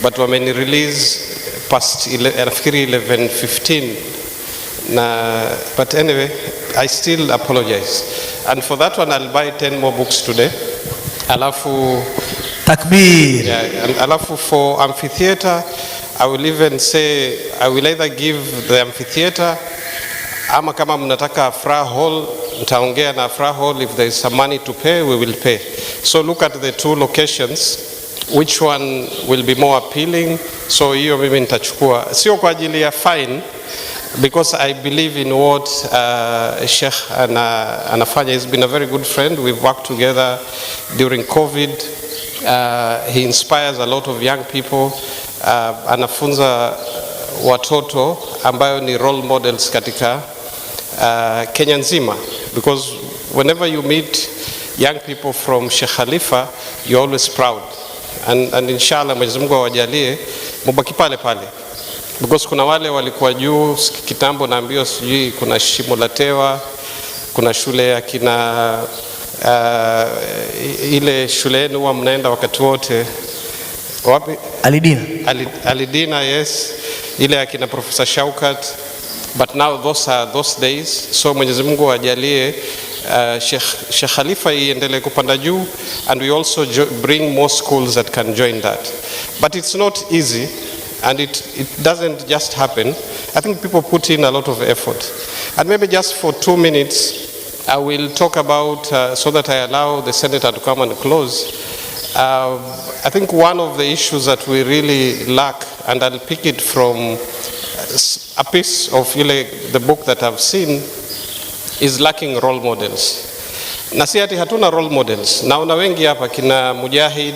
but wameni release past nafikiri 11:15 but anyway I still apologize, and for that one I'll buy 10 more books today. Alafu takbir. Yeah, alafu for amphitheater I will even say I will either give the amphitheater ama kama mnataka Afra Hall, nitaongea na Afra Hall, if there is some money to pay we will pay. So look at the 2 locations, which one will be more appealing. So hiyo mimi nitachukua, sio kwa ajili ya fine, because I believe in what Sheikh anafanya. He's been a very good friend. We've worked together during COVID. He inspires a lot of young people. Anafunza watoto ambayo ni role models katika Kenya nzima, because whenever you meet young people from Sheikh Khalifa, you're always proud. And inshallah Mwenyezi Mungu awajalie mubaki pale pale, because kuna wale walikuwa juu kitambo, naambiwa sijui kuna Shimo la Tewa, kuna shule ya kina ile shule yenu huwa mnaenda wakati wote wapi? Alidina, yes, ile ya kina Professor Shaukat. But now those are those days. So Mwenyezi Mungu ajalie Sheikh Khalifa iendelee kupanda juu, and we also bring more schools that can join that. But it's not easy. and it doesn't just happen. I think people put in a lot of effort. And maybe just for 2 minutes, I will talk about, so that I allow the senator to come and close. I think one of the issues that we really lack, and I'll pick it from a piece of the book that I've seen, is lacking role models. Na si ati hatuna role models. Naona wengi hapa kina Mujahid,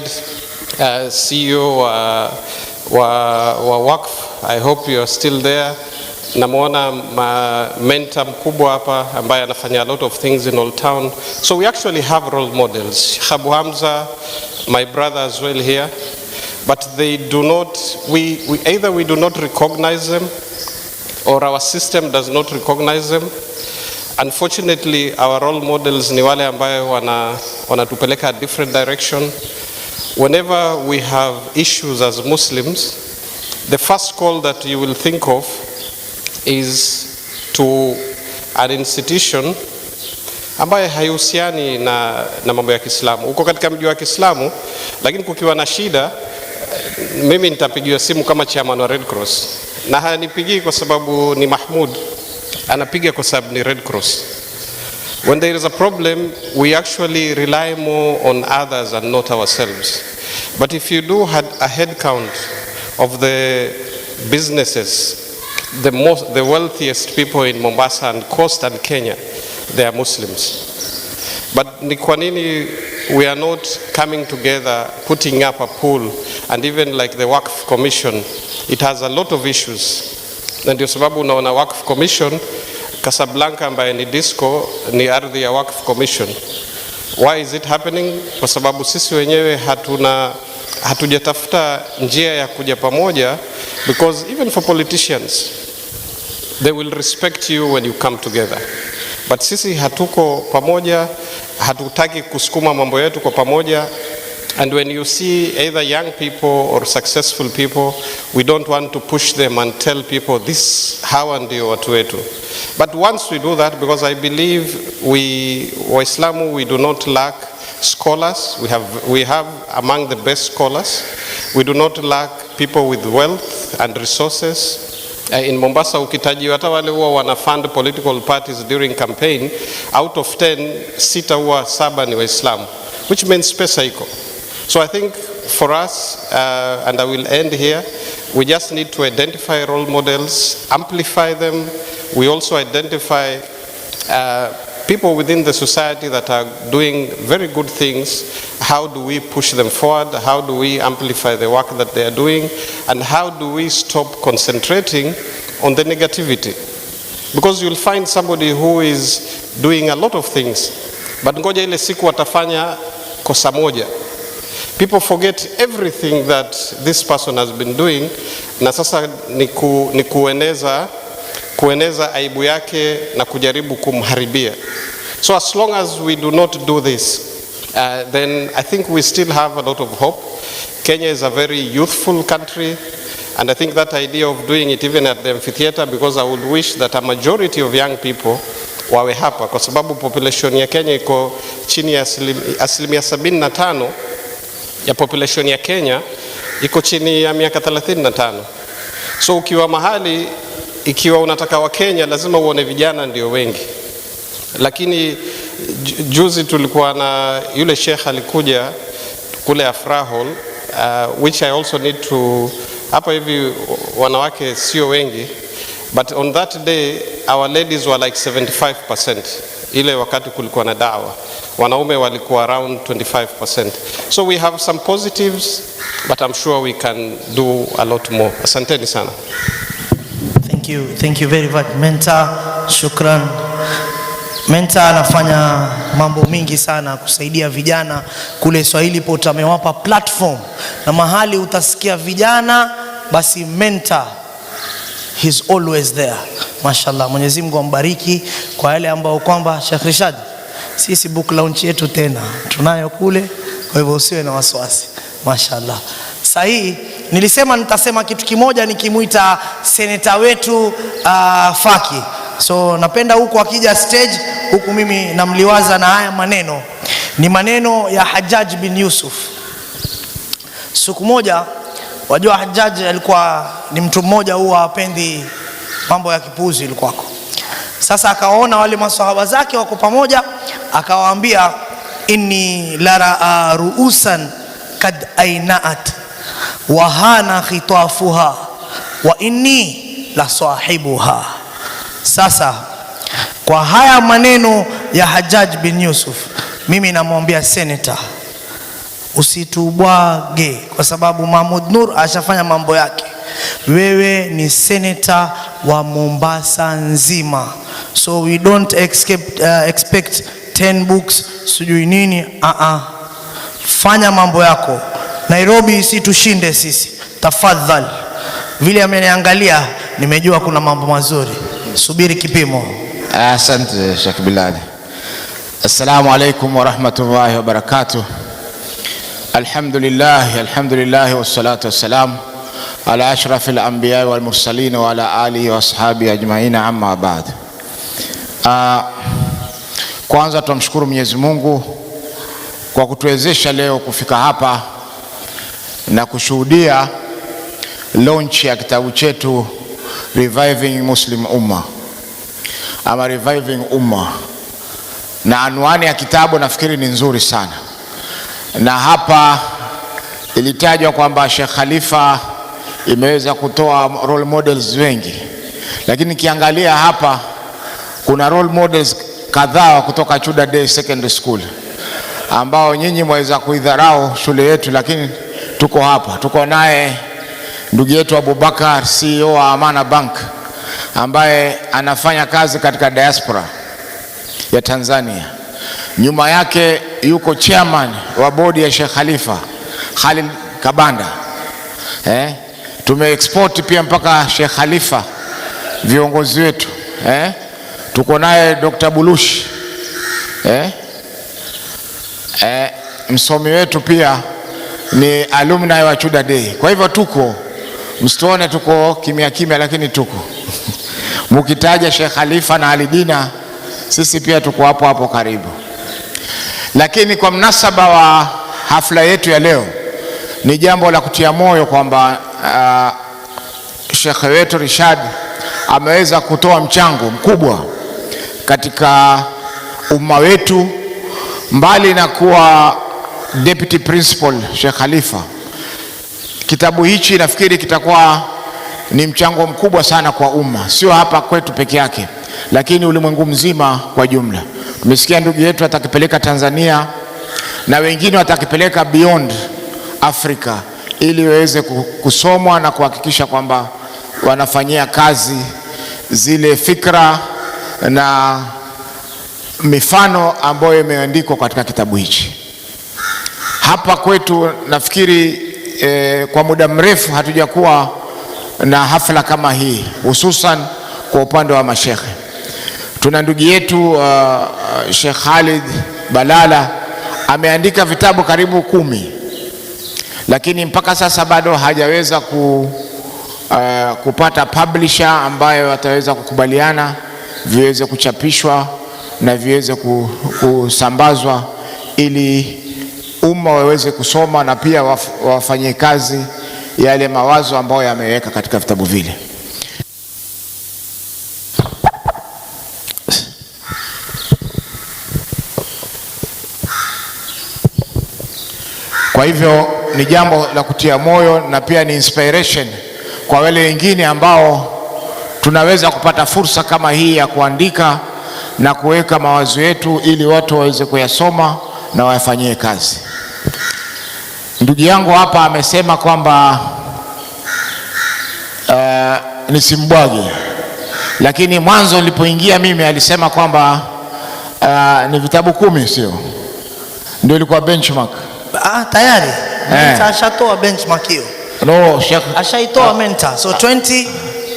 CEO wa Waqf, I hope you are still there. Namuona mentor mkubwa hapa ambaye anafanya a lot of things in Old Town. So we actually have role models. Sheikh Abu Hamza, my brother as well here. But they do not, either we do not recognize them or our system does not recognize them. Unfortunately, our role models ni wale ambayo wanatupeleka a different direction. Whenever we have issues as Muslims, the first call that you will think of is to an institution ambaye haihusiani na mambo ya Kiislamu. Uko katika mji wa Kiislamu, lakini kukiwa na shida, mimi nitapigiwa simu kama chairman wa Red Cross. Na hanipigi kwa sababu ni Mahmud, anapiga kwa sababu ni Red Cross. When there is a problem, we actually rely more on others and not ourselves. But if you do a head count of the businesses, the wealthiest people in Mombasa and Coast and Kenya, they are Muslims. But ni kwa nini we are not coming together, putting up a pool, and even like the Waqf Commission, it has a lot of issues. Na ndio sababu unaona Waqf Commission, Casablanca ambaye ni disco ni ardhi ya Waqf Commission. Why is it happening? Kwa sababu sisi wenyewe hatujatafuta njia ya kuja pamoja, because even for politicians, they will respect you when you come together. But sisi hatuko pamoja, hatutaki kusukuma mambo yetu kwa pamoja. And when you see either young people or successful people, we don't want to push them and tell people this hawa ndio watu wetu. But once we do that, because I believe Waislamu, we do not lack scholars. We have among the best scholars. We do not lack people with wealth and resources. In Mombasa ukitaji hata wale huwa wana fund political parties during campaign, out of 10, 6 huwa 7 ni Waislamu, which means pesa iko. So I think for us, and I will end here, we just need to identify role models, amplify them. We also identify people within the society that are doing very good things. How do we push them forward? How do we amplify the work that they are doing? And how do we stop concentrating on the negativity? Because you'll find somebody who is doing a lot of things, but ngoja ile siku watafanya kosa moja. People forget everything that this person has been doing, na sasa ni kueneza aibu yake na kujaribu kumharibia. So as long as we do not do this, then I think we still have a lot of hope. Kenya is a very youthful country, and I think that idea of doing it even at the amphitheater, because I would wish that a majority of young people wawe hapa, kwa sababu population ya Kenya iko chini ya 75% ya population ya Kenya iko chini ya miaka 35. So ukiwa mahali, ikiwa unataka wa Kenya, lazima uone vijana ndio wengi. Lakini juzi tulikuwa na yule Sheikh alikuja kule Afra Hall, which I also need to, hapa hivi wanawake sio wengi, but on that day our ladies were like 75%. Ile wakati kulikuwa na dawa, wanaume walikuwa around 25%. So we have some positives, but I'm sure we can do a lot more. Asanteni sana. Thank you very much mentor. Shukran. Mentor anafanya mambo mingi sana kusaidia vijana kule Swahili Pot, amewapa platform, na mahali utasikia vijana basi mentor, he's always there. Mashallah, Mwenyezi Mungu ambariki. Kwa yale ambao kwamba Sheikh Rishad, sisi book launch yetu tena tunayo kule, kwa hivyo usiwe na wasiwasi. Mashallah. Sahi nilisema nitasema kitu kimoja nikimuita seneta wetu Faki. So napenda huku akija stage huku mimi namliwaza na haya maneno. Ni maneno ya Hajjaj bin Yusuf. Siku moja Wajua Hajjaj alikuwa ni mtu mmoja huwa hapendi mambo ya kipuzi ilikuwako. Sasa akawaona wale maswahaba zake wako pamoja, akawaambia inni lara ruusan kad ainaat wa hana khitafuha wa inni la sahibuha. Sasa kwa haya maneno ya Hajjaj bin Yusuf, mimi namwambia senator, usitubwage kwa sababu Mahmud Nur ashafanya mambo yake. Wewe ni senator wa Mombasa nzima, so we don't expect 10 books sijui nini. Fanya mambo yako. Nairobi si tushinde sisi, tafadhali. Vile ameniangalia nimejua kuna mambo mazuri, subiri kipimo. Asante Sheikh Bilali. Assalamu alaikum wa rahmatullahi wa barakatuh. Alhamdulillah wassalatu wassalam ala ashrafil anbiya wal mursalin wa ala alihi wa ashabi ajma'in, amma ba'd. Kwanza tumshukuru Mwenyezi Mungu kwa kutuwezesha leo kufika hapa na kushuhudia launch ya kitabu chetu Reviving Muslim Umma ama Reviving Umma, na anwani ya kitabu nafikiri ni nzuri sana. Na hapa ilitajwa kwamba Sheikh Khalifa imeweza kutoa role models wengi, lakini kiangalia hapa kuna role models kadhaa kutoka Chuda Day Secondary School ambao nyinyi mweza kuidharau shule yetu, lakini tuko hapa. Tuko naye ndugu yetu Abubakar, CEO wa Amana Bank, ambaye anafanya kazi katika diaspora ya Tanzania. Nyuma yake yuko chairman wa bodi ya Sheikh Khalifa, Khalil Kabanda. Tumeexport pia mpaka Sheikh Khalifa viongozi wetu. Tuko naye Dr. Bulushi, msomi wetu pia ni alumni wa Chuda Day. Kwa hivyo tuko, msituone tuko kimya kimya, lakini tuko. Mukitaja Sheikh Khalifa na Alidina, sisi pia tuko hapo hapo karibu. Lakini kwa mnasaba wa hafla yetu ya leo, ni jambo la kutia moyo kwamba Sheikh wetu Rishad ameweza kutoa mchango mkubwa katika umma wetu. Mbali na kuwa deputy principal Sheikh Khalifa, kitabu hichi nafikiri kitakuwa ni mchango mkubwa sana kwa umma, sio hapa kwetu peke yake, lakini ulimwengu mzima kwa jumla. Tumesikia ndugu yetu atakipeleka Tanzania na wengine watakipeleka beyond Africa, ili waweze kusomwa na kuhakikisha kwamba wanafanyia kazi zile fikra na mifano ambayo imeandikwa katika kitabu hichi. Hapa kwetu nafikiri kwa muda mrefu hatujakuwa na hafla kama hii, hususan kwa upande wa mashekhe. Tuna ndugu yetu Sheikh Khalid Balala ameandika vitabu karibu 10, lakini mpaka sasa bado hajaweza kupata publisher ambayo wataweza kukubaliana viweze kuchapishwa na viweze kusambazwa ili umma waweze kusoma na pia wafanyie kazi yale mawazo ambayo yameweka katika vitabu vile. Kwa hivyo ni jambo la kutia moyo na pia ni inspiration kwa wale wengine ambao tunaweza kupata fursa kama hii ya kuandika na kuweka mawazo yetu ili watu waweze kuyasoma na wayafanyie kazi. Ndugu yangu hapa amesema kwamba nisimbwage, lakini mwanzo nilipoingia mimi alisema kwamba ni vitabu 10, sio ndio ilikuwa benchmark? Tayari ashatoa benchmark hiyo. No, Sheikh ashaitoa mentor, so 20.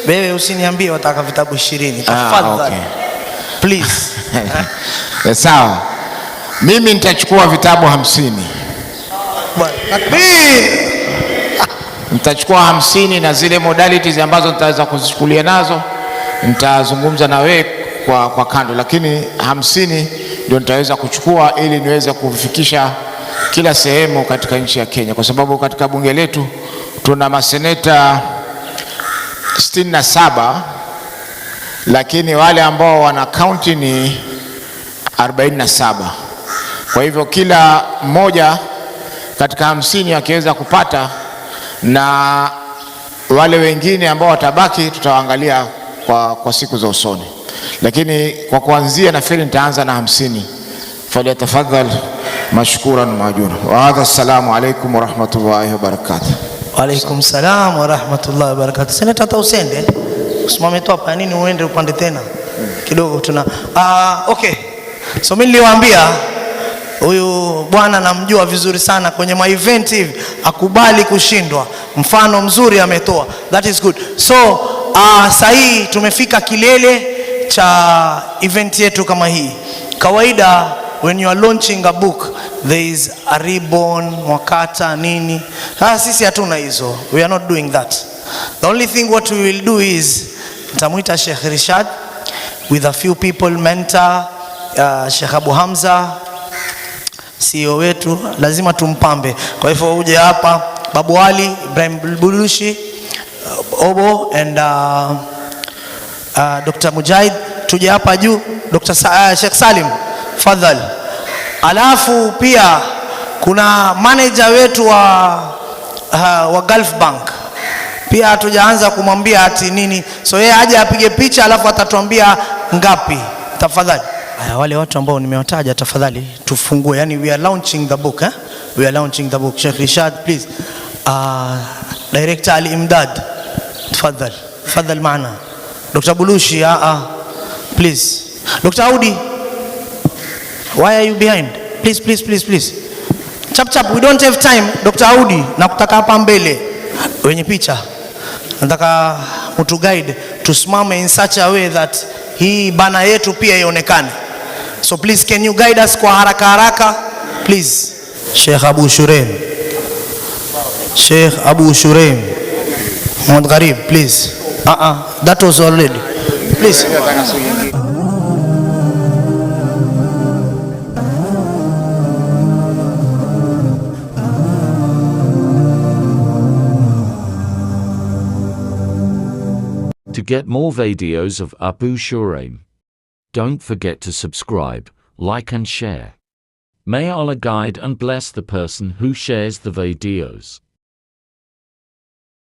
Wewe usiniambie wataka vitabu 20 tafadhali. Okay. Please. Sawa, mimi nitachukua vitabu 50. Nitachukua 50 na zile modalities ambazo nitaweza kuzichukulia nazo nitazungumza na wewe kwa kando, lakini 50 ndio nitaweza kuchukua ili niweze kufikisha kila sehemu katika nchi ya Kenya, kwa sababu katika bunge letu tuna maseneta 67, lakini wale ambao wana kaunti ni 47. Kwa hivyo kila mmoja katika 50 akiweza kupata, na wale wengine ambao watabaki tutawaangalia kwa siku za usoni, lakini kwa kuanzia nafikiri nitaanza na 50. Falyatafadhal mashkuran maajura. Wa hadha, assalamu alaykum wa rahmatullahi wa barakatuh. Wa alaykum salam wa rahmatullahi wa barakatuh. Seneta, hata usende usimame tu hapa, nini uende upande tena kidogo tuna okay. So mimi niliwaambia huyu bwana namjua vizuri sana kwenye ma event hivi, akubali kushindwa, mfano mzuri ametoa, that is good. So sahi tumefika kilele cha event yetu kama hii. Kawaida when you are launching a book there is a ribbon, mwakata nini. Sisi hatuna hizo, we are not doing that. The only thing what we will do is nitamuita Sheikh Rishad with a few people, mentor Sheikh Abu Hamza, CEO wetu, lazima tumpambe. Kwa hivyo uje hapa Babuali, Ibrahim Bulbushi, Obo and Dr. Mujahid, tuje hapa juu, Dr. Sheikh Salim, fadhali. Alafu pia kuna manager wetu wa Gulf Bank, pia hatujaanza kumwambia ati nini, so yeye aje apige picha alafu atatuambia ngapi. Tafadhali wale watu ambao nimewataja, tafadhali tufungue, yani we are launching the book we are launching the book. Sheikh Rishad please, Director Al-Imdad tafadhali, tafadhali maana. Dr. Bulushi please. Dr. Audi, why are you behind? Please. Chap, we don't have time. Dr. Audi, nakutaka hapa mbele wenye picha, nataka mtu guide tusimame in such a way that hii bana yetu pia ionekane. So please, can you guide us kwa haraka please? Sheikh Abu Shuraim, Muhammad Gharib, please. That was already. Please. To get more videos of Abu Shuraim, don't forget to subscribe, like and share. May Allah guide and bless the person who shares the videos.